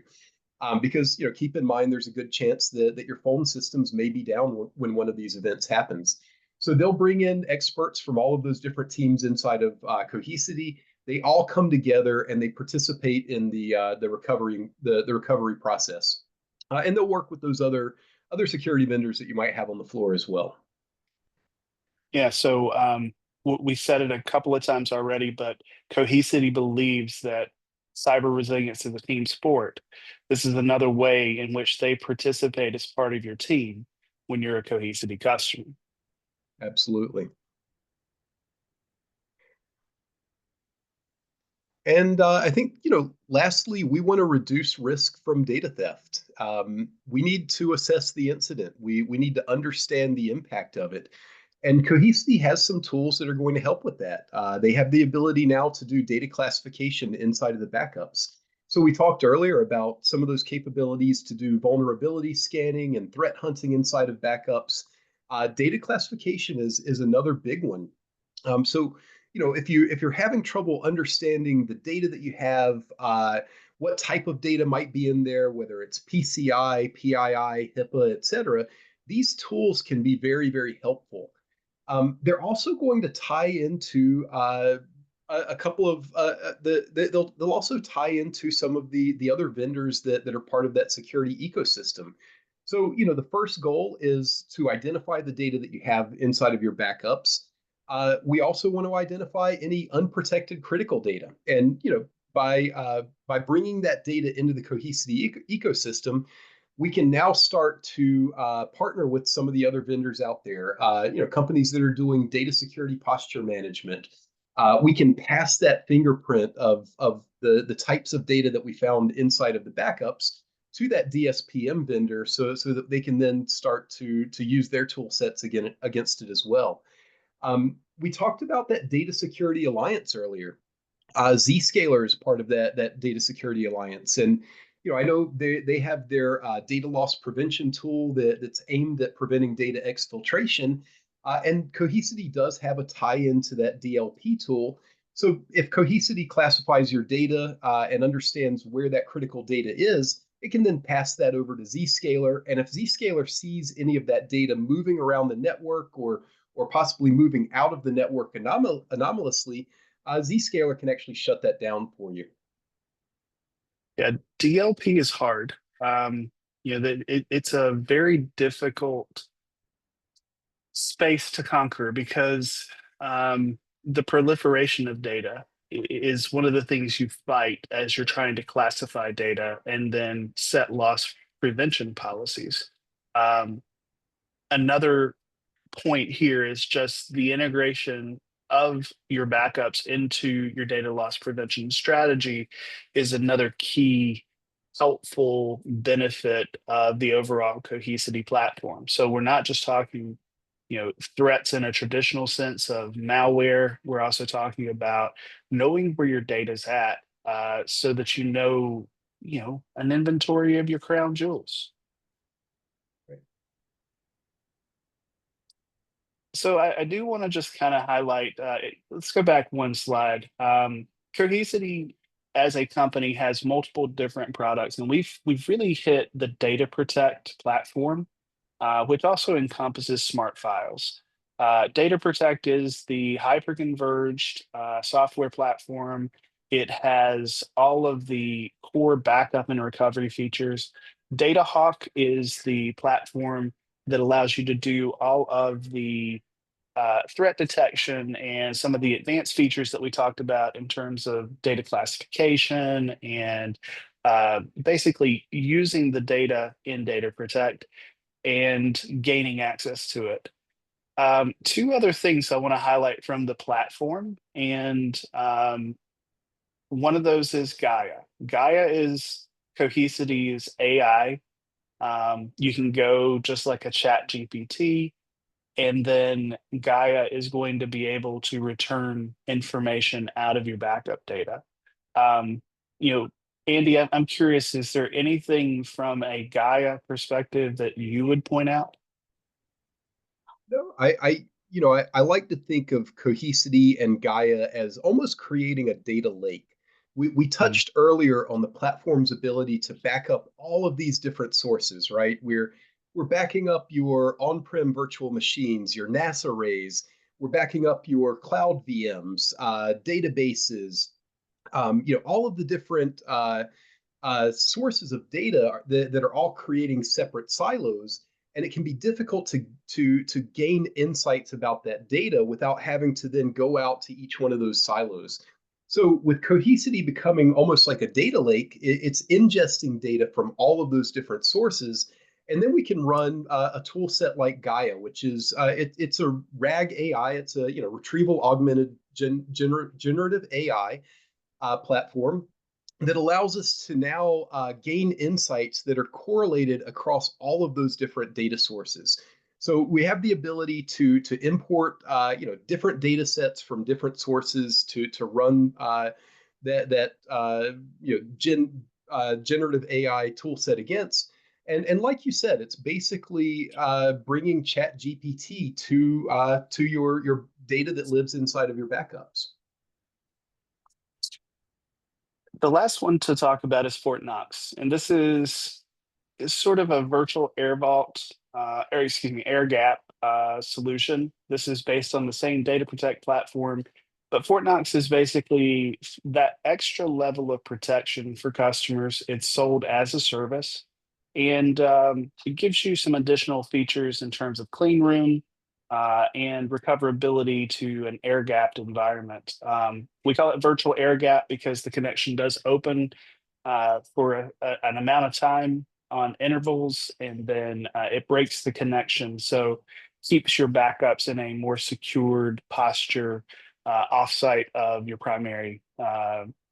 Because keep in mind, there's a good chance that your phone systems may be down when one of these events happens. So they'll bring in experts from all of those different teams inside of Cohesity. They all come together and they participate in the recovery process, and they'll work with those other security vendors that you might have on the floor as well. Yeah, so we said it a couple of times already, but Cohesity believes that cyber resilience is a team sport. This is another way in which they participate as part of your team when you're a Cohesity customer. Absolutely. And I think, lastly, we want to reduce risk from data theft. We need to assess the incident. We need to understand the impact of it. And Cohesity has some tools that are going to help with that. They have the ability now to do data classification inside of the backups. So we talked earlier about some of those capabilities to do vulnerability scanning and threat hunting inside of backups. Data classification is another big one. So if you're having trouble understanding the data that you have, what type of data might be in there, whether it's PCI, PII, HIPAA, et cetera, these tools can be very, very helpful. They're also going to tie into a couple of they'll also tie into some of the other vendors that are part of that security ecosystem. So the first goal is to identify the data that you have inside of your backups. We also want to identify any unprotected critical data, and by bringing that data into the Cohesity ecosystem, we can now start to partner with some of the other vendors out there. Companies that are doing data security posture management. We can pass that fingerprint of the types of data that we found inside of the backups to that DSPM vendor, so that they can then start to use their tool sets again against it as well. We talked about that data security alliance earlier. Zscaler is part of that data security alliance, and I know they have their data loss prevention tool that's aimed at preventing data exfiltration, and Cohesity does have a tie-in to that DLP tool. So if Cohesity classifies your data and understands where that critical data is, it can then pass that over to Zscaler. And if Zscaler sees any of that data moving around the network or possibly moving out of the network anomalously, Zscaler can actually shut that down for you. Yeah, DLP is hard. It's a very difficult space to conquer because the proliferation of data is one of the things you fight as you're trying to classify data and then set loss prevention policies. Um, Another point here is just the integration of your backups into your data loss prevention strategy is another key helpful benefit of the overall Cohesity platform. So we're not just talking, threats in a traditional sense of malware. We're also talking about knowing where your data's at, so that an inventory of your crown jewels. So I do want to just kind of highlight, let's go back one slide. Cohesity as a company has multiple different products, and we've really hit the Data Protect platform, which also encompasses smart files. Data Protect is the hyper-converged software platform. It has all of the core backup and recovery features. DataHawk is the platform that allows you to do all of the threat detection and some of the advanced features that we talked about in terms of data classification and basically using the data in Data Protect and gaining access to it. Two other things I want to highlight from the platform, and one of those is Gaia. Gaia is Cohesity's AI. You can go just like a chat GPT, and then Gaia is going to be able to return information out of your backup data. Um, you know, Andy, I'm curious, is there anything from a Gaia perspective that you would point out? No, I like to think of Cohesity and Gaia as almost creating a data lake. We Mm. touched earlier on the platform's ability to back up all of these different sources, right? We're backing up your on-prem virtual machines, your NAS arrays. We're backing up your cloud VMs, databases, all of the different sources of data that are all creating separate silos, and it can be difficult to gain insights about that data without having to then go out to each one of those silos. So with Cohesity becoming almost like a data lake, it's ingesting data from all of those different sources. And then we can run a tool set like Gaia, which is it's a RAG AI. It's a retrieval augmented generative AI platform that allows us to now gain insights that are correlated across all of those different data sources. So we have the ability to import different data sets from different sources to run generative AI tool set against. And like you said, it's basically bringing Chat GPT to your data that lives inside of your backups. The last one to talk about is Fort Knox, and this is sort of a virtual air vault, or excuse me, air gap solution. This is based on the same Data Protect platform, but Fort Knox is basically that extra level of protection for customers. It's sold as a service, and it gives you some additional features in terms of clean room. and recoverability to an air-gapped environment. We call it virtual air gap because the connection does open for an amount of time on intervals, and then it breaks the connection. So keeps your backups in a more secured posture offsite of your primary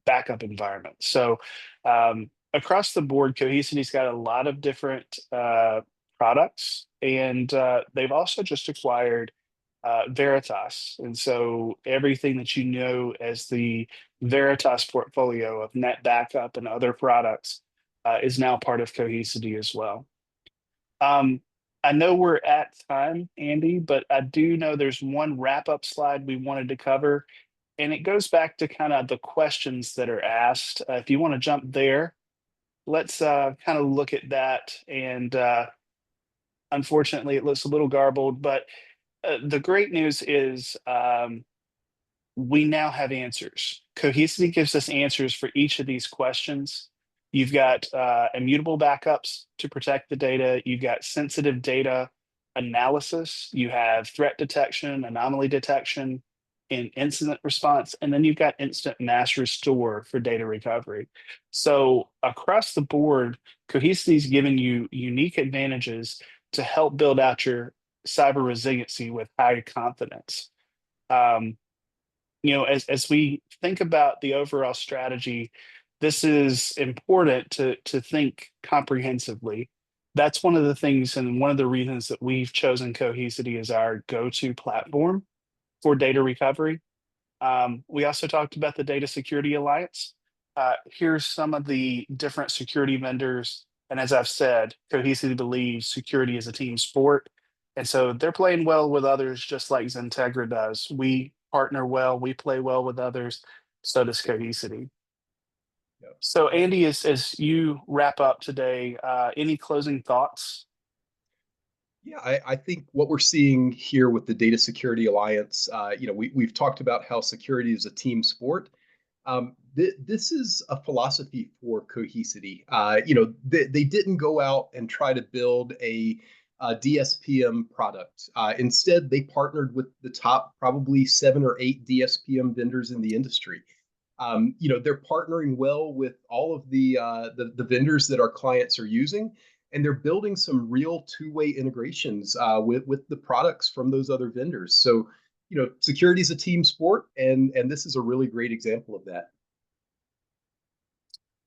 backup environment. So across the board, Cohesity's got a lot of different products, and they've also just acquired Veritas. And so everything that you know as the Veritas portfolio of net backup and other products is now part of Cohesity as well. I know we're at time, Andy, but I do know there's one wrap-up slide we wanted to cover, and it goes back to kind of the questions that are asked. If you want to jump there, let's kind of look at that. And unfortunately, it looks a little garbled, but the great news is we now have answers. Cohesity gives us answers for each of these questions. You've got immutable backups to protect the data. You've got sensitive data analysis. You have threat detection, anomaly detection, and incident response. And then you've got instant mass restore for data recovery. So across the board, Cohesity is giving you unique advantages to help build out your cyber resiliency with high confidence. Um, as we think about the overall strategy, this is important to think comprehensively. That's one of the things and one of the reasons that we've chosen Cohesity as our go-to platform for data recovery. We also talked about the Data Security Alliance. Here's some of the different security vendors. And as I've said, Cohesity believes security is a team sport. And so they're playing well with others, just like XenTegra does. We partner well, we play well with others. So does Cohesity. Yep. So, Andy, as you wrap up today, any closing thoughts? Yeah, I think what we're seeing here with the Data Security Alliance, we've talked about how security is a team sport. This is a philosophy for Cohesity. They didn't go out and try to build a DSPM product. Instead, they partnered with the top probably 7 or 8 DSPM vendors in the industry. They're partnering well with all of the vendors that our clients are using, and they're building some real two-way integrations with the products from those other vendors. So, security is a team sport, and this is a really great example of that.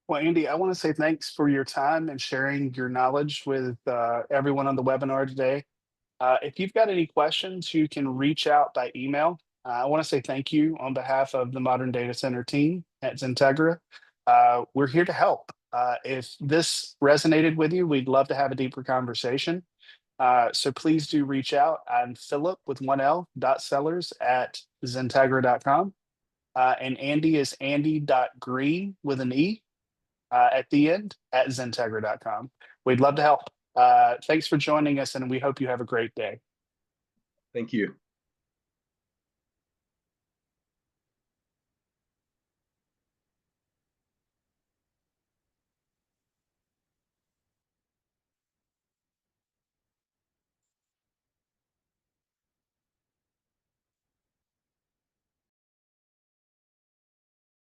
Well, Andy, I want to say thanks for your time and sharing your knowledge with everyone on the webinar today. If you've got any questions, you can reach out by email. I want to say thank you on behalf of the Modern Data Center team at XenTegra. We're here to help. If this resonated with you, we'd love to have a deeper conversation. So please do reach out. I'm Philip with 1L.sellers@XenTegra.com. And Andy is Andy.Greene with an E at the end at XenTegra.com. We'd love to help. Thanks for joining us, and we hope you have a great day. Thank you.